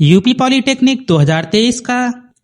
UP polytechnic 2023 का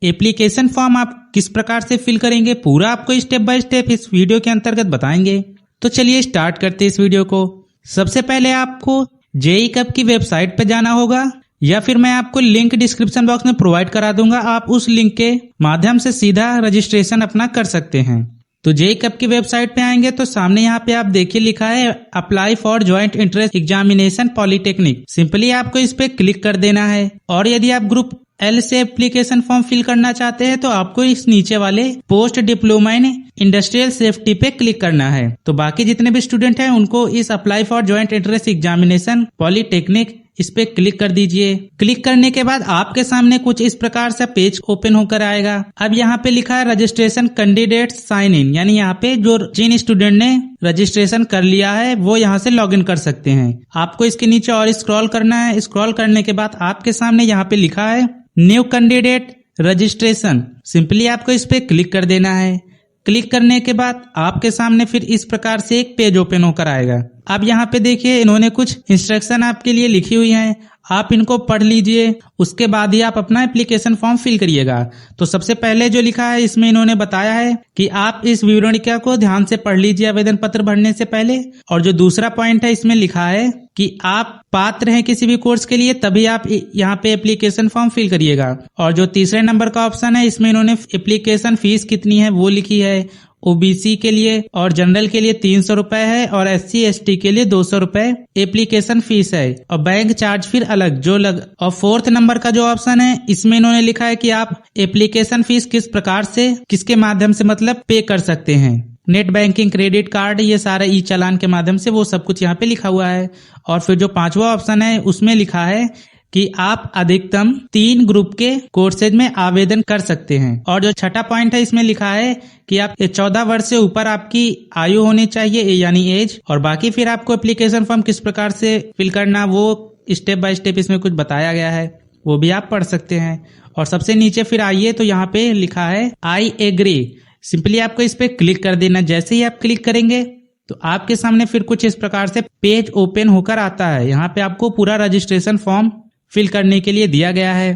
application form आप किस प्रकार से फिल करेंगे, पूरा आपको स्टेप बाय स्टेप इस वीडियो के अंतर्गत बताएंगे। तो चलिए स्टार्ट करते हैं इस वीडियो को। सबसे पहले आपको जेईई कप की वेबसाइट पर जाना होगा, या फिर मैं आपको लिंक डिस्क्रिप्शन बॉक्स में प्रोवाइड करा दूंगा। आप उस लिंक के माध्यम से सीधा रजिस्ट्रेशन अपना कर सकते हैं। तो जेईई कप की वेबसाइट पे आएंगे तो सामने यहाँ पे आप देखिए लिखा है apply for joint entrance examination polytechnic. Simply आपको इस पे क्लिक कर देना है। और यदि आप ग्रुप एल से एप्लीकेशन फॉर्म फिल करना चाहते हैं तो आपको इस नीचे वाले post diploma in industrial safety पे क्लिक करना है। तो बाकी जितने भी स्टूडेंट हैं उनको इस apply for joint entrance examination polytechnic इस पे क्लिक कर दीजिए। क्लिक करने के बाद आपके सामने कुछ इस प्रकार से पेज ओपन होकर आएगा। अब यहाँ पे लिखा है रजिस्ट्रेशन कैंडिडेट साइन इन, यानी यहाँ पे जो जिन स्टूडेंट ने रजिस्ट्रेशन कर लिया है वो यहाँ से लॉगिन कर सकते हैं। आपको इसके नीचे और स्क्रॉल करना है। स्क्रॉल करने के बाद आपके सामने यहाँ पे लिखा है न्यू कैंडिडेट रजिस्ट्रेशन। सिंपली आपको इस पे क्लिक कर देना है। क्लिक करने के बाद आपके सामने फिर इस प्रकार से एक पेज ओपन होकर आएगा। अब यहाँ पे देखिए इन्होंने कुछ इंस्ट्रक्शन आपके लिए लिखी हुई हैं, आप इनको पढ़ लीजिए। उसके बाद ही आप अपना एप्लीकेशन फॉर्म फिल करिएगा। तो सबसे पहले जो लिखा है इसमें इन्होंने बताया है कि आप इस विवरणिका को ध्यान से पढ़ लीजिए आवेदन पत्र भरने से पहले। और जो दूसरा पॉइंट है इसमें लिखा है कि आप पात्र हैं किसी भी कोर्स के लिए तभी आप यहाँ पे एप्लीकेशन फॉर्म फिल करिएगा। और जो तीसरे नंबर का ऑप्शन है इसमें इन्होंने एप्लीकेशन फीस कितनी है वो लिखी है। ओबीसी के लिए और जनरल के लिए 300 रुपए है और SC ST के लिए 200 रुपए एप्लीकेशन फीस है और बैंक चार्ज फिर अलग जो लग। और फोर्थ नंबर का जो ऑप्शन है इसमें इन्होंने लिखा है कि आप एप्लीकेशन फीस किस प्रकार से किसके माध्यम से मतलब पे कर सकते हैं, नेट बैंकिंग, क्रेडिट कार्ड, ये सारा ई चालान के माध्यम से, वो सब कुछ यहाँ पे लिखा हुआ है। और फिर जो पांचवा ऑप्शन है उसमें लिखा है कि आप अधिकतम 3 ग्रुप के कोर्सेज में आवेदन कर सकते हैं। और जो छठा पॉइंट है इसमें लिखा है कि आप 14 वर्ष से ऊपर आपकी आयु होनी चाहिए, यानी एज। और बाकी फिर आपको एप्लीकेशन फॉर्म किस प्रकार से फिल करना वो स्टेप बाय स्टेप इसमें कुछ बताया गया है, वो भी आप पढ़ सकते हैं। और सबसे नीचे फिर आइए तो यहाँ पे लिखा है आई एग्री। सिंपली आपको इस पे क्लिक कर देना। जैसे ही आप क्लिक करेंगे तो आपके सामने फिर कुछ इस प्रकार से पेज ओपन होकर आता है। यहाँ पे आपको पूरा रजिस्ट्रेशन फॉर्म फिल करने के लिए दिया गया है।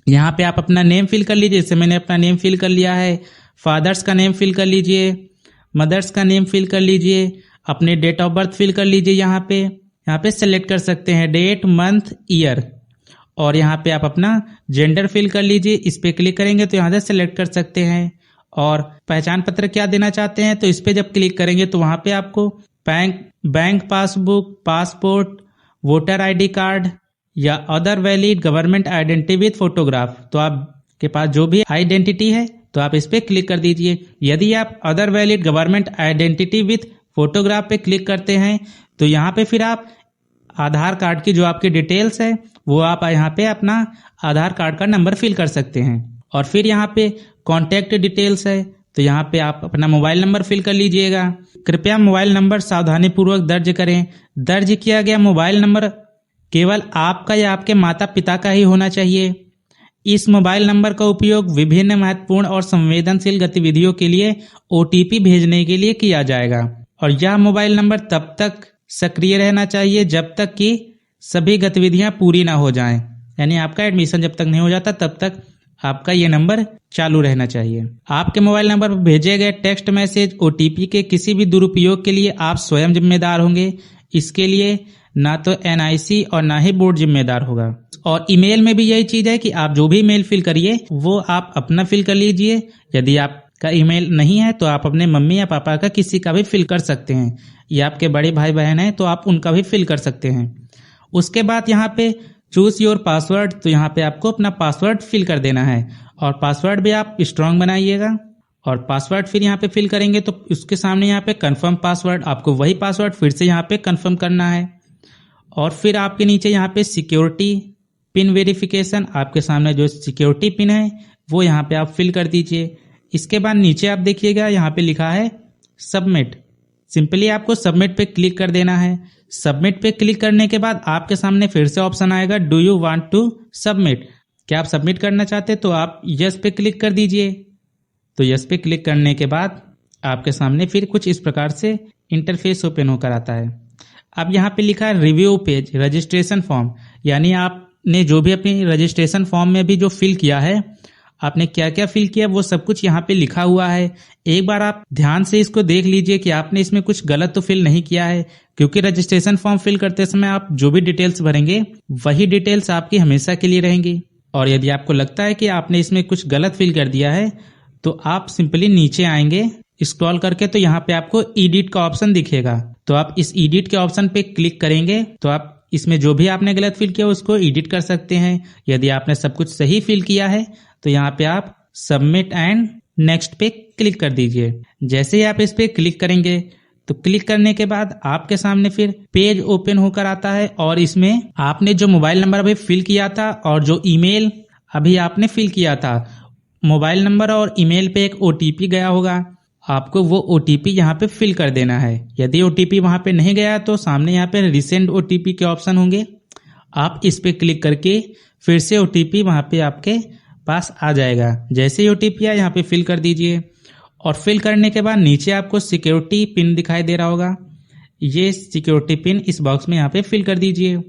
यहाँ पे आप अपना नेम फिल कर लीजिए। जैसे मैंने अपना नेम फिल कर लिया है। फादर्स का नेम फिल कर लीजिए, मदर्स का नेम फिल कर लीजिए, अपने डेट ऑफ बर्थ फिल कर लीजिए। यहाँ पे सेलेक्ट कर सकते हैं डेट, मंथ, ईयर। और यहाँ पे आप अपना जेंडर फिल कर लीजिए। इस पे क्लिक करेंगे तो यहाँ से सेलेक्ट कर सकते हैं। और पहचान पत्र क्या देना चाहते हैं तो इस पे जब क्लिक करेंगे तो वहां पे आपको bank passbook, passport, voter ID card या other valid government identity with photograph, तो आपके पास जो भी आइडेंटिटी है तो आप इस पे क्लिक कर दीजिए। यदि आप other valid government identity with photograph पे क्लिक करते हैं तो यहाँ पे फिर आप आधार कार्ड की जो आपकी डिटेल्स है वो आप यहाँ पे अपना आधार कार्ड का नंबर फिल कर सकते हैं। और फिर यहाँ पे कॉन्टैक्ट डिटेल्स है तो यहाँ पे आप अपना मोबाइल नंबर फिल कर लीजिएगा। कृपया मोबाइल नंबर सावधानी पूर्वक दर्ज करें। दर्ज किया गया मोबाइल नंबर केवल आपका या आपके माता पिता का ही होना चाहिए। इस मोबाइल नंबर का उपयोग विभिन्न महत्वपूर्ण और संवेदनशील गतिविधियों के लिए OTP भेजने के लिए किया जाएगा। और यह मोबाइल नंबर तब तक सक्रिय रहना चाहिए जब तक कि सभी गतिविधियां पूरी ना हो जाएं, यानी आपका एडमिशन जब तक नहीं हो जाता तब तक आपका ये नंबर चालू रहना चाहिए। आपके मोबाइल नंबर पर भेजे गए टेक्स्ट मैसेज OTP के किसी भी दुरुपयोग के लिए आप स्वयं जिम्मेदार होंगे। इसके लिए ना तो NIC और ना ही बोर्ड जिम्मेदार होगा। और ईमेल में भी यही चीज है कि आप जो भी ईमेल फिल करिए वो आप अपना फिल कर लीजिए। यदि आपका ईमेल नहीं है तो आप अपने मम्मी या पापा का किसी का भी फिल कर सकते हैं, या आपके बड़े भाई बहन हैं तो आप उनका भी फिल कर सकते हैं। उसके बाद यहाँ पे चूज योर पासवर्ड, तो यहाँ पे आपको अपना पासवर्ड फिल कर देना है। और पासवर्ड भी आप स्ट्रांग बनाइएगा। और पासवर्ड फिर यहाँ पे फिल करेंगे तो उसके सामने यहाँ पे कंफर्म पासवर्ड, आपको वही पासवर्ड फिर से यहाँ पे कंफर्म करना है। और फिर आपके नीचे यहाँ पे सिक्योरिटी पिन वेरिफिकेशन, आपके सामने जो सिक्योरिटी पिन है वो यहाँ पे आप फिल कर दीजिए। इसके बाद नीचे आप देखिएगा यहाँ पे लिखा है सबमिट। सिंपली आपको सबमिट पे क्लिक कर देना है। सबमिट पे क्लिक करने के बाद आपके सामने फिर से ऑप्शन आएगा do you want to submit, क्या आप सबमिट करना चाहते हैं, तो आप यस पे क्लिक कर दीजिए। तो यस पे क्लिक करने के बाद आपके सामने फिर कुछ इस प्रकार से इंटरफेस ओपन होकर आता है। अब यहाँ पे लिखा है रिव्यू पेज रजिस्ट्रेशन फॉर्म, यानी आप आपने जो भी अपनी रजिस्ट्रेशन फॉर्म में भी जो फिल किया है, आपने क्या क्या फिल किया वो सब कुछ यहाँ पे लिखा हुआ है। एक बार आप ध्यान से इसको देख लीजिए कि आपने इसमें कुछ गलत तो फिल नहीं किया है, क्योंकि रजिस्ट्रेशन फॉर्म फिल करते समय आप जो भी डिटेल्स भरेंगे वही डिटेल्स आपकी हमेशा के लिए रहेंगी। और यदि आपको लगता है कि आपने इसमें कुछ गलत फिल कर दिया है तो आप सिंपली नीचे आएंगे स्क्रॉल करके, तो यहाँ पे आपको एडिट का ऑप्शन दिखेगा। तो आप इस एडिट के ऑप्शन पे क्लिक करेंगे तो आप इसमें जो भी आपने गलत फिल किया उसको एडिट कर सकते हैं। यदि आपने सब कुछ सही फिल किया है तो यहाँ पे आप सबमिट एंड नेक्स्ट पे क्लिक कर दीजिए। जैसे ही आप इस पे क्लिक करेंगे तो क्लिक करने के बाद आपके सामने फिर पेज ओपन होकर आता है, और इसमें आपने जो मोबाइल नंबर अभी फिल किया था और जो ईमेल अभी आपने फिल किया था, मोबाइल नंबर और ईमेल पे एक ओटीपी गया होगा, आपको वो ओटीपी यहाँ पे फिल कर देना है। यदि ओटीपी वहां पे नहीं गया तो सामने यहाँ पे रिसेंड ओटीपी के ऑप्शन होंगे, आप इस पे क्लिक करके फिर से ओटीपी वहां पे आपके पास आ जाएगा। जैसे ही ओटीपी आए यहाँ पे फिल कर दीजिए, और फिल करने के बाद नीचे आपको सिक्योरिटी पिन दिखाई दे रहा होगा, ये सिक्योरिटी पिन इस बॉक्स में यहाँ पे फिल कर दीजिए।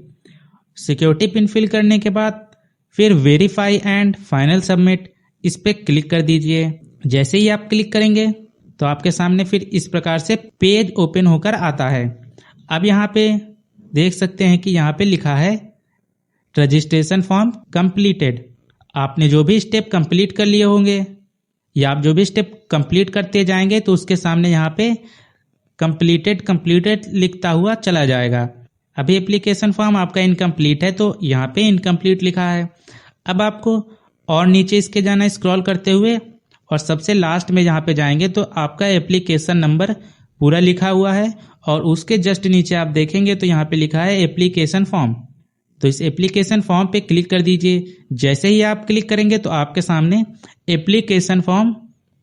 सिक्योरिटी पिन फिल करने के बाद फिर वेरीफाई एंड फाइनल सबमिट इस पे क्लिक कर दीजिए। जैसे ही आप क्लिक करेंगे तो आपके सामने फिर इस प्रकार से पेज ओपन होकर आता है। अब यहाँ पे देख सकते हैं कि यहाँ पे लिखा है रजिस्ट्रेशन फॉर्म कंप्लीटेड। आपने जो भी स्टेप कंप्लीट कर लिए होंगे या आप जो भी स्टेप कंप्लीट करते जाएंगे तो उसके सामने यहाँ पे कंप्लीटेड लिखता हुआ चला जाएगा। अभी एप्लीकेशन फॉर्म आपका इनकम्प्लीट है तो यहाँ पे इनकम्प्लीट लिखा है। अब आपको और नीचे इसके जाना है स्क्रॉल करते हुए, और सबसे लास्ट में जहाँ पे जाएंगे तो आपका एप्लीकेशन नंबर पूरा लिखा हुआ है, और उसके जस्ट नीचे आप देखेंगे तो यहाँ पे लिखा है एप्लीकेशन फॉर्म। तो इस एप्लीकेशन फॉर्म पे क्लिक कर दीजिए। जैसे ही आप क्लिक करेंगे तो आपके सामने एप्लीकेशन फॉर्म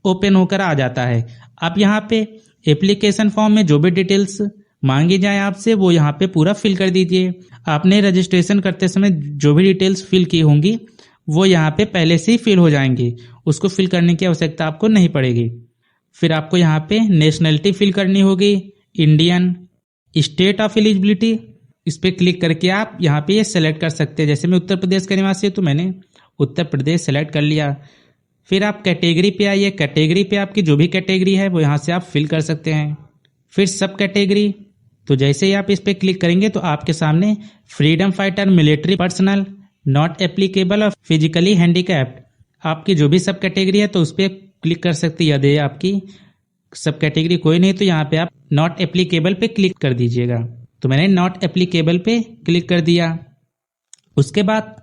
ओपन होकर आ जाता है। अब यहाँ पे एप्लीकेशन फॉर्म में जो भी डिटेल्स मांगी जाए आपसे वो यहाँ पे पूरा फिल कर दीजिए। आपने रजिस्ट्रेशन करते समय जो भी डिटेल्स फिल की होंगी वो यहाँ पे पहले से ही फिल हो जाएंगी, उसको फिल करने की आवश्यकता आपको नहीं पड़ेगी। फिर आपको यहाँ पे नेशनलिटी फिल करनी होगी, इंडियन, स्टेट ऑफ एलिजिबिलिटी, इस पे क्लिक करके आप यहाँ पे ये सेलेक्ट कर सकते हैं। जैसे मैं उत्तर प्रदेश का निवासी हूँ तो मैंने उत्तर प्रदेश सेलेक्ट कर लिया। फिर आप कैटेगरी पे आइए, कैटेगरी पे आपकी जो भी कैटेगरी है वो यहाँ से आप फिल कर सकते हैं। फिर सब कैटेगरी, तो जैसे ही आप इस पे क्लिक करेंगे तो आपके सामने freedom fighter, military personnel, not applicable और फिजिकली हैंडीकैप्ड, आपकी जो भी सब कैटेगरी है तो उस पर क्लिक कर सकते हैं। यदि आपकी सब कैटेगरी कोई नहीं तो यहाँ पे आप नॉट एप्लीकेबल पे क्लिक कर दीजिएगा। तो मैंने नॉट एप्लीकेबल पे क्लिक कर दिया। उसके बाद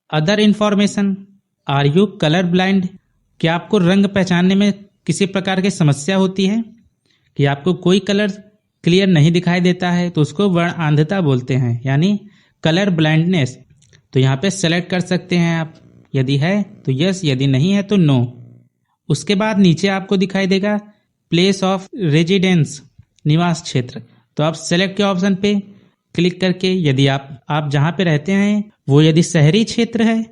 other information, are you colour blind, क्या आपको रंग पहचानने में किसी प्रकार की समस्या होती है कि आपको कोई कलर क्लियर नहीं दिखाई देता है, तो उसको वर्ण अंधता बोलते हैं, यानी कलर ब्लाइंडनेस। तो यहाँ पे सेलेक्ट कर सकते हैं आप, यदि है तो यस, यदि नहीं है तो नो। उसके बाद नीचे आपको दिखाई देगा प्लेस ऑफ रेजिडेंस, निवास क्षेत्र, तो आप सेलेक्ट के ऑप्शन पे क्लिक करके यदि आप जहाँ पे रहते हैं वो यदि शहरी क्षेत्र है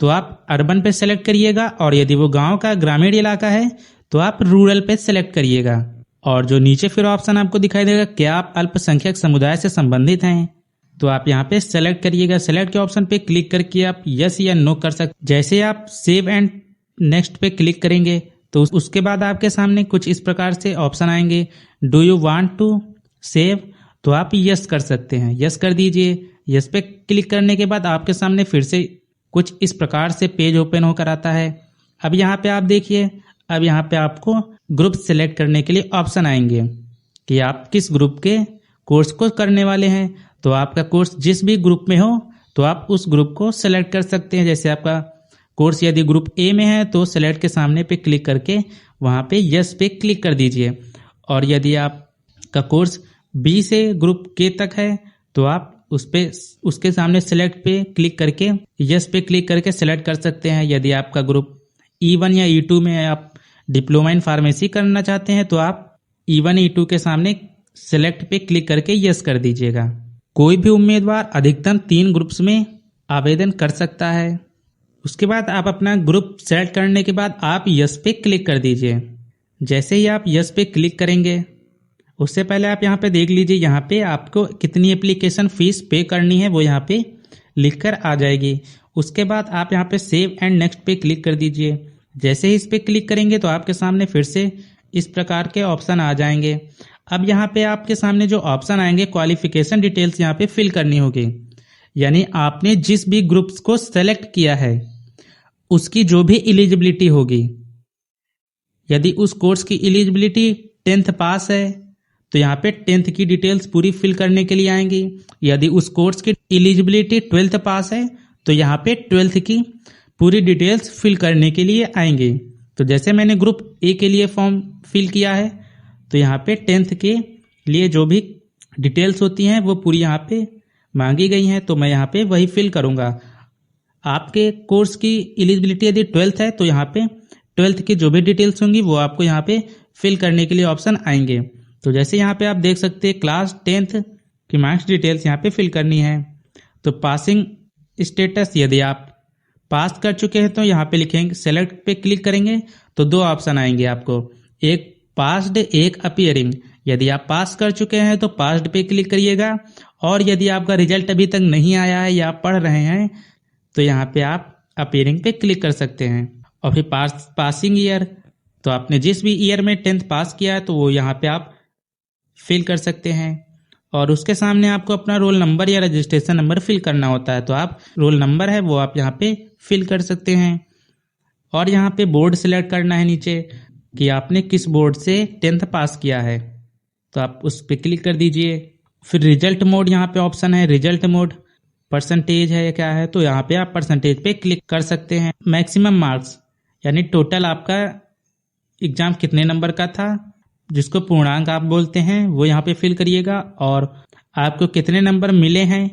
तो आप अर्बन पे सेलेक्ट करिएगा, और यदि वो गांव का ग्रामीण इलाका है तो आप रूरल पे सेलेक्ट करिएगा। और जो नीचे फिर ऑप्शन आपको दिखाई देगा क्या आप अल्पसंख्यक समुदाय से संबंधित हैं, तो आप यहाँ पे सेलेक्ट करिएगा। सेलेक्ट के ऑप्शन पे क्लिक करके आप यस या नो कर सकते। जैसे आप सेव एंड नेक्स्ट पे क्लिक करेंगे तो उसके बाद आपके सामने कुछ इस प्रकार से ऑप्शन आएंगे, do you want to save, तो आप यस कर सकते हैं, यस कर दीजिए। यस पे क्लिक करने के बाद आपके सामने फिर से कुछ इस प्रकार से पेज ओपन होकर आता है। अब यहाँ पे आप देखिए, अब यहाँ पे आपको ग्रुप सेलेक्ट करने के लिए ऑप्शन आएंगे कि आप किस ग्रुप के कोर्स को करने वाले हैं। तो आपका कोर्स जिस भी ग्रुप में हो तो आप उस ग्रुप को सेलेक्ट कर सकते हैं। जैसे आपका कोर्स यदि ग्रुप ए में है तो सेलेक्ट के सामने पे क्लिक करके वहाँ पे यस पे क्लिक कर दीजिए, और यदि आपका कोर्स बी से ग्रुप के तक है तो आप उसके सामने सेलेक्ट पे क्लिक करके यस पे क्लिक करके सेलेक्ट कर सकते हैं। यदि आपका ग्रुप E1 या E2 में आप डिप्लोमा इन फार्मेसी करना चाहते हैं तो आप E1 E2 के सामने सेलेक्ट पे क्लिक करके यस कर दीजिएगा। कोई भी उम्मीदवार अधिकतम 3 ग्रुप्स में आवेदन कर सकता है। उसके बाद आप अपना ग्रुप सेलेक्ट करने के बाद आप यस पे क्लिक कर दीजिए। जैसे ही आप यस पे क्लिक करेंगे उससे पहले आप यहाँ पे देख लीजिए, यहाँ पे आपको कितनी एप्लीकेशन फीस पे करनी है वो यहाँ पे लिखकर आ जाएगी। उसके बाद आप यहाँ पे सेव एंड नेक्स्ट पे क्लिक कर दीजिए। जैसे ही इस पे क्लिक करेंगे तो आपके सामने फिर से इस प्रकार के ऑप्शन आ जाएंगे। अब यहाँ पे आपके सामने जो ऑप्शन आएंगे क्वालिफिकेशन डिटेल्स यहाँ पे फिल करनी होगी, यानी आपने जिस भी ग्रुप्स को सेलेक्ट किया है उसकी जो भी एलिजिबिलिटी होगी। यदि उस कोर्स की एलिजिबिलिटी 10th पास है तो यहाँ पे 10th की डिटेल्स पूरी फिल करने के लिए आएंगी। यदि उस कोर्स की एलिजिबिलिटी 12th पास है तो यहाँ पे 12th की पूरी डिटेल्स फिल करने के लिए आएंगे। तो जैसे मैंने ग्रुप ए के लिए फॉर्म फिल किया है तो यहाँ पे 10th के लिए जो भी डिटेल्स होती हैं वो पूरी यहाँ पे मांगी गई हैं, तो मैं यहाँ पे वही फिल करूँगा। आपके कोर्स की एलिजिबिलिटी यदि 12th है तो यहाँ पे 12th की जो भी डिटेल्स होंगी वो आपको यहाँ पे फिल करने के लिए ऑप्शन आएंगे। तो जैसे यहाँ पे आप देख सकते हैं क्लास 10th की मार्क्स डिटेल्स यहाँ पे फिल करनी है। तो पासिंग स्टेटस, यदि आप पास कर चुके हैं तो यहाँ पे लिखेंगे, सेलेक्ट पे क्लिक करेंगे तो दो ऑप्शन आएंगे आपको, एक पास्ड एक अपीयरिंग। यदि आप पास कर चुके हैं तो पास्ड पे क्लिक करिएगा, और यदि आपका रिजल्ट अभी तक नहीं आया है या आप पढ़ रहे हैं तो यहाँ पे आप अपीयरिंग पे क्लिक कर सकते हैं। और फिर पासिंग ईयर, तो आपने जिस भी ईयर में 10th पास किया है तो वो यहाँ पे आप फिल कर सकते हैं। और उसके सामने आपको अपना रोल नंबर या रजिस्ट्रेशन नंबर फिल करना होता है, तो आप रोल नंबर है वो आप यहाँ पे फिल कर सकते हैं। और यहाँ पे बोर्ड सिलेक्ट करना है नीचे कि आपने किस बोर्ड से 10th पास किया है, तो आप उस पर क्लिक कर दीजिए। फिर रिजल्ट मोड यहाँ पे ऑप्शन है, रिजल्ट मोड परसेंटेज है या क्या है, तो यहाँ पे आप परसेंटेज पे क्लिक कर सकते हैं। मैक्सिमम मार्क्स यानी टोटल आपका एग्जाम कितने नंबर का था, जिसको पूर्णांक आप बोलते हैं, वो यहाँ पे फिल करिएगा। और आपको कितने नंबर मिले हैं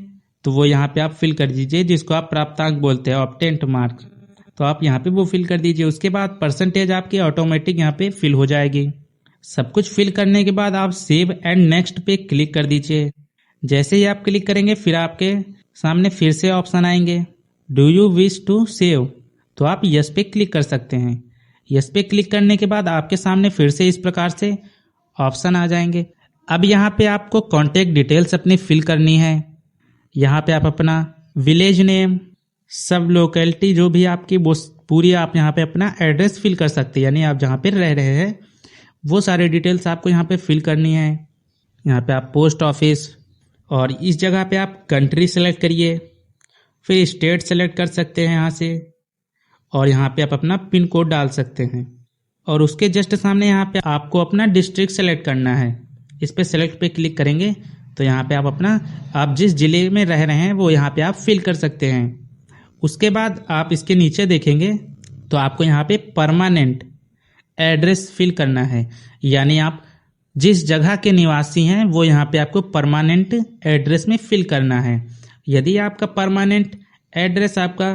तो वो यहाँ पे आप फिल कर दीजिए, जिसको आप प्राप्तांक बोलते हैं, ऑब्टेंट मार्क्स, तो आप यहाँ पे वो फिल कर दीजिए। उसके बाद परसेंटेज आपकी ऑटोमेटिक यहाँ पे फिल हो जाएगी। सब कुछ फिल करने के बाद आप सेव एंड नेक्स्ट पे क्लिक कर दीजिए। जैसे ही आप क्लिक करेंगे फिर आपके सामने फिर से ऑप्शन आएंगे, do you wish to save, तो आप यस पे क्लिक कर सकते हैं। यस पे क्लिक करने के बाद आपके सामने फिर से इस प्रकार से ऑप्शन आ जाएंगे। अब यहाँ पे आपको कॉन्टेक्ट डिटेल्स अपनी फिल करनी है। यहाँ पे आप अपना विलेज नेम, सब लोकेलिटी जो भी आपकी वो पूरी आप यहाँ पे अपना एड्रेस फिल कर सकते हैं, यानी आप जहाँ पे रह रहे हैं वो सारे डिटेल्स आपको यहाँ पे फिल करनी है। यहाँ पे आप पोस्ट ऑफिस, और इस जगह पे आप कंट्री सेलेक्ट करिए, फिर स्टेट सेलेक्ट कर सकते हैं यहाँ से, और यहाँ पे आप अपना पिन कोड डाल सकते हैं। और उसके जस्ट सामने यहाँ पे आपको अपना डिस्ट्रिक्ट सेलेक्ट करना है। इस पे सेलेक्ट पे क्लिक करेंगे तो यहाँ पे आप जिस जिले में रह रहे हैं वो यहाँ पे आप फिल कर सकते हैं। उसके बाद आप इसके नीचे देखेंगे तो आपको यहाँ पे परमानेंट एड्रेस फिल करना है, यानी आप जिस जगह के निवासी हैं वो यहाँ पे आपको परमानेंट एड्रेस में फिल करना है। यदि आपका परमानेंट एड्रेस आपका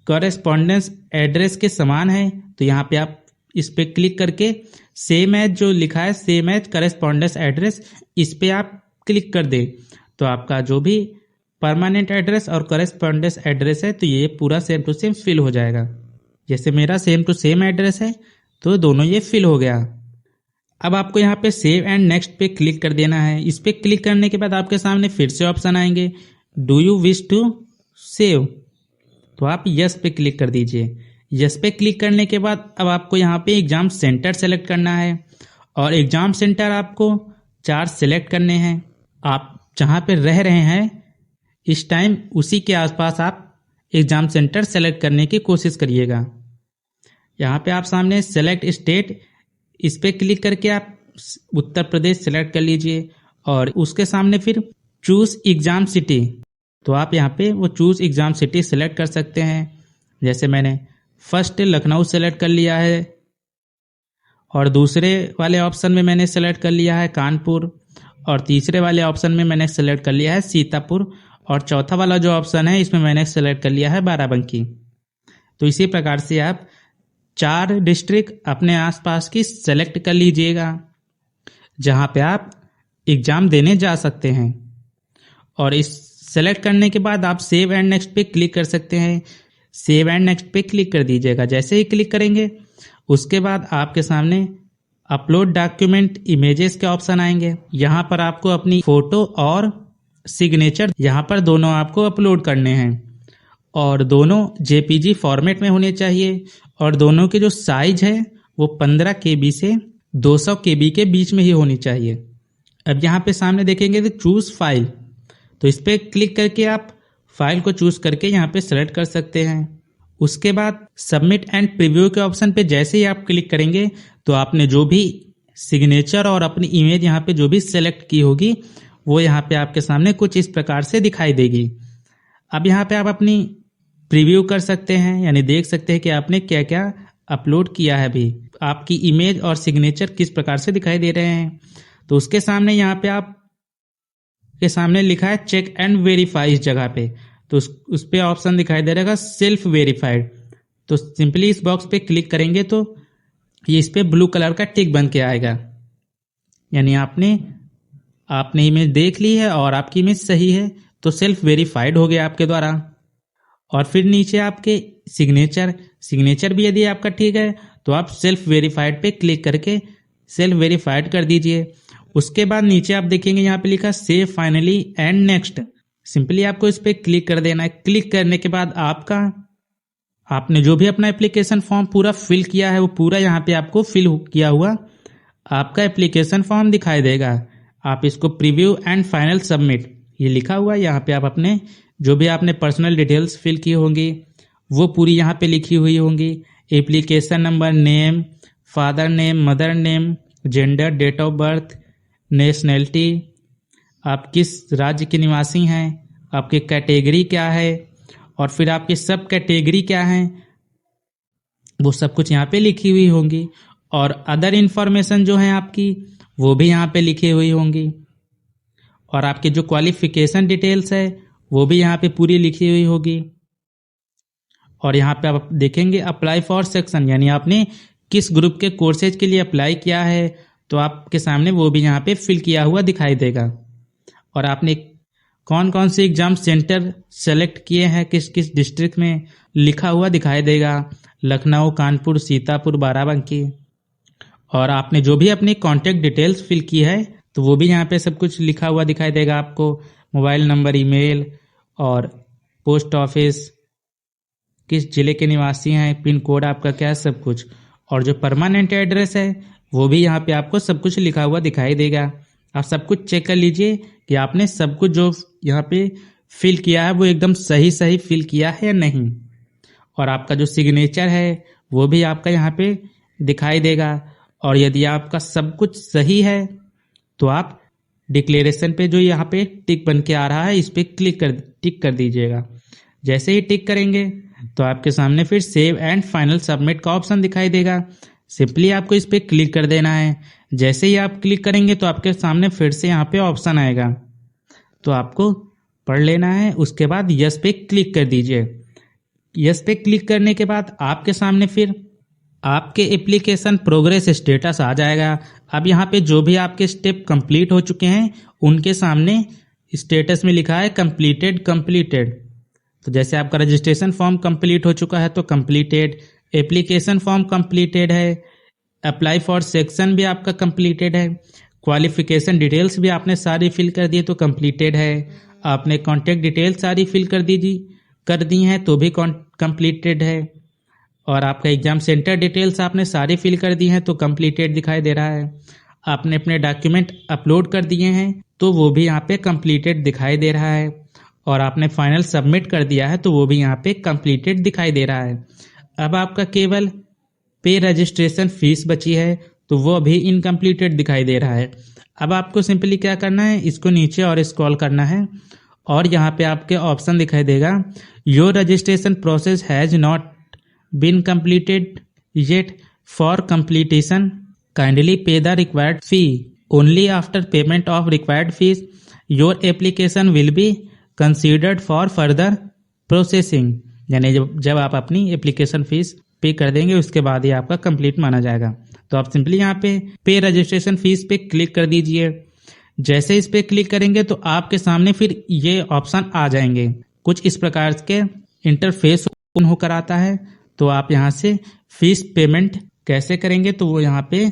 कॉरेस्पॉन्डेंस एड्रेस के समान है तो यहाँ पे आप इस पे क्लिक करके सेम एज जो लिखा है, सेम एज कॉरेस्पॉन्डेंस एड्रेस, इस पे आप क्लिक कर दें तो आपका जो भी परमानेंट एड्रेस और कॉरेस्पॉन्डेंस एड्रेस है तो ये पूरा सेम टू सेम फिल हो जाएगा। जैसे मेरा सेम टू सेम एड्रेस है तो दोनों ये फिल हो गया। अब आपको यहाँ पे सेव एंड नेक्स्ट पे क्लिक कर देना है। इस पे क्लिक करने के बाद आपके सामने फिर से ऑप्शन आएंगे, do you wish to save, तो आप यस पे क्लिक कर दीजिए। यस पे क्लिक करने के बाद अब आपको यहाँ पे एग्जाम सेंटर सेलेक्ट करना है, और एग्जाम सेंटर आपको 4 सेलेक्ट करने हैं। आप जहाँ पे रह रहे हैं इस टाइम उसी के आसपास आप एग्जाम सेंटर सेलेक्ट करने की कोशिश करिएगा। यहाँ पे आप सामने सेलेक्ट स्टेट, इस पे क्लिक करके आप उत्तर प्रदेश सेलेक्ट कर लीजिए, और उसके सामने फिर चूज एग्जाम सिटी, तो आप यहाँ पे वो चूज एग्जाम सिटी सेलेक्ट कर सकते हैं। जैसे मैंने फर्स्ट लखनऊ सेलेक्ट कर लिया है, और दूसरे वाले ऑप्शन में मैंने सेलेक्ट कर लिया है कानपुर, और तीसरे वाले ऑप्शन में मैंने सेलेक्ट कर लिया है सीतापुर, और चौथा वाला जो ऑप्शन है इसमें मैंने सेलेक्ट कर लिया है बाराबंकी। तो इसी प्रकार से आप 4 डिस्ट्रिक्ट अपने आसपास की सेलेक्ट कर लीजिएगा जहां पे आप एग्जाम देने जा सकते हैं। और इस सेलेक्ट करने के बाद आप सेव एंड नेक्स्ट पे क्लिक कर सकते हैं। सेव एंड नेक्स्ट पे क्लिक कर दीजिएगा। जैसे ही क्लिक करेंगे उसके बाद आपके सामने अपलोड डॉक्यूमेंट इमेजेस के ऑप्शन आएंगे। यहाँ पर आपको अपनी फोटो और सिग्नेचर यहाँ पर दोनों आपको अपलोड करने हैं और दोनों जेपीजी फॉर्मेट में होने चाहिए और दोनों के जो साइज है वो 15 KB से 200 KB के बीच में ही होनी चाहिए। अब यहाँ पे सामने देखेंगे तो चूज फाइल, तो इस पर क्लिक करके आप फाइल को चूज करके यहाँ पे सेलेक्ट कर सकते हैं। उसके बाद सबमिट एंड प्रीव्यू के ऑप्शन पे जैसे ही आप क्लिक करेंगे तो आपने जो भी सिग्नेचर और अपनी इमेज यहाँ पे जो भी सेलेक्ट की होगी वो यहाँ पे आपके सामने कुछ इस प्रकार से दिखाई देगी। अब यहाँ पे आप अपनी प्रीव्यू कर सकते हैं, यानी देख सकते हैं कि आपने क्या क्या अपलोड किया है। अभी आपकी इमेज और सिग्नेचर किस प्रकार से दिखाई दे रहे हैं। तो उसके सामने यहाँ पे आप के सामने लिखा है चेक एंड वेरीफाई इस जगह पे, तो उस पे ऑप्शन दिखाई दे रहेगा सेल्फ वेरीफाइड। तो सिंपली इस बॉक्स पे क्लिक करेंगे तो ये इस पे ब्लू कलर का टिक बन के आएगा, यानी आपने इमेज देख ली है और आपकी इमेज सही है तो सेल्फ वेरीफाइड हो गया आपके द्वारा। और फिर नीचे आपके सिग्नेचर भी यदि आपका ठीक है तो आप सेल्फ वेरीफाइड पे क्लिक करके सेल्फ वेरीफाइड कर दीजिए। उसके बाद नीचे आप देखेंगे यहाँ पे लिखा save finally and next, simply आपको इस पे क्लिक कर देना है। क्लिक करने के बाद आपने जो भी अपना एप्लीकेशन फॉर्म पूरा फिल किया है वो पूरा यहाँ पे आपको फिल किया हुआ आपका एप्लीकेशन फॉर्म दिखाई देगा। आप इसको प्रीव्यू एंड फाइनल सबमिट ये लिखा हुआ है, यहाँ पे आप अपने जो भी आपने पर्सनल डिटेल्स फिल की होंगी वो पूरी यहाँ पे लिखी हुई होंगी। Application number, name, father name, mother name, gender, date of birth, nationality, आप किस राज्य के निवासी हैं, आपकी कैटेगरी क्या है और फिर आपकी सब कैटेगरी क्या है वो सब कुछ यहाँ पे लिखी हुई होंगी। और अदर इन्फॉर्मेशन जो है आपकी वो भी यहाँ पे लिखी हुई होंगी। और आपके जो क्वालिफिकेशन डिटेल्स है वो भी यहाँ पे पूरी लिखी हुई होगी। और यहाँ पे आप देखेंगे अप्लाई फॉर सेक्शन, यानी आपने किस ग्रुप के कोर्सेज के लिए अप्लाई किया है तो आपके सामने वो भी यहाँ पे फिल किया हुआ दिखाई देगा। और आपने कौन कौन से एग्जाम सेंटर सेलेक्ट किए हैं किस किस डिस्ट्रिक्ट में लिखा हुआ दिखाई देगा, लखनऊ, कानपुर, सीतापुर, बाराबंकी। और आपने जो भी अपनी कॉन्टैक्ट डिटेल्स फिल की है तो वो भी यहाँ पे सब कुछ लिखा हुआ दिखाई देगा आपको, मोबाइल नंबर, ईमेल और पोस्ट ऑफिस, किस जिले के निवासी हैं, पिन कोड आपका क्या है, सब कुछ। और जो परमानेंट एड्रेस है वो भी यहाँ पे आपको सब कुछ लिखा हुआ दिखाई देगा। आप सब कुछ चेक कर लीजिए कि आपने सब कुछ जो यहाँ पे फिल किया है वो एकदम सही फिल किया है या नहीं। और आपका जो सिग्नेचर है वो भी आपका यहाँ पे दिखाई देगा। और यदि आपका सब कुछ सही है तो आप डिक्लेरेशन पे जो यहाँ पे टिक बन के आ रहा है इस पे टिक कर दीजिएगा। जैसे ही टिक करेंगे तो आपके सामने फिर सेव एंड फाइनल सबमिट का ऑप्शन दिखाई देगा। सिंपली आपको इस पे क्लिक कर देना है। जैसे ही आप क्लिक करेंगे तो आपके सामने फिर से यहाँ पे ऑप्शन आएगा, तो आपको पढ़ लेना है। उसके बाद यस पे क्लिक कर दीजिए। यस पे क्लिक करने के बाद आपके सामने फिर आपके एप्लीकेशन प्रोग्रेस स्टेटस आ जाएगा। अब यहाँ पे जो भी आपके स्टेप कंप्लीट हो चुके हैं उनके सामने स्टेटस में लिखा है कंप्लीटेड। तो जैसे आपका रजिस्ट्रेशन फॉर्म कंप्लीट हो चुका है तो कंप्लीटेड, एप्लीकेशन फॉर्म कंप्लीटेड है, अप्लाई फॉर सेक्शन भी आपका कंप्लीटेड है, क्वालिफिकेशन डिटेल्स भी आपने सारी फिल कर दी तो कंप्लीटेड है, आपने कॉन्टैक्ट डिटेल्स सारी फिल कर दी हैं तो भी कंप्लीटेड है, और आपका एग्जाम सेंटर डिटेल्स आपने सारी फिल कर दी हैं तो कंप्लीटेड दिखाई दे रहा है। आपने अपने डॉक्यूमेंट अपलोड कर दिए हैं तो वो भी यहाँ पे कंप्लीटेड दिखाई दे रहा है, और आपने फाइनल सबमिट कर दिया है तो वो भी यहाँ पे कंप्लीटेड दिखाई दे रहा है। अब आपका केवल पे रजिस्ट्रेशन फीस बची है तो वो अभी इनकम्प्लीटेड दिखाई दे रहा है। अब आपको सिंपली क्या करना है, इसको नीचे और स्क्रॉल करना है और यहाँ पे आपके ऑप्शन दिखाई देगा your registration process has not been completed yet, for completion kindly pay the required fee, only after payment of required fees your application will be considered for further processing. यानी जब आप अपनी एप्लीकेशन फीस पे कर देंगे उसके बाद ही आपका कंप्लीट माना जाएगा। तो आप सिंपली यहाँ पे रजिस्ट्रेशन फीस पे क्लिक कर दीजिए। जैसे इस पे क्लिक करेंगे तो आपके सामने फिर ये ऑप्शन आ जाएंगे। कुछ इस प्रकार के इंटरफेस होकर आता है। तो आप यहाँ से फीस पेमेंट कैसे करेंगे तो वो यहाँ पे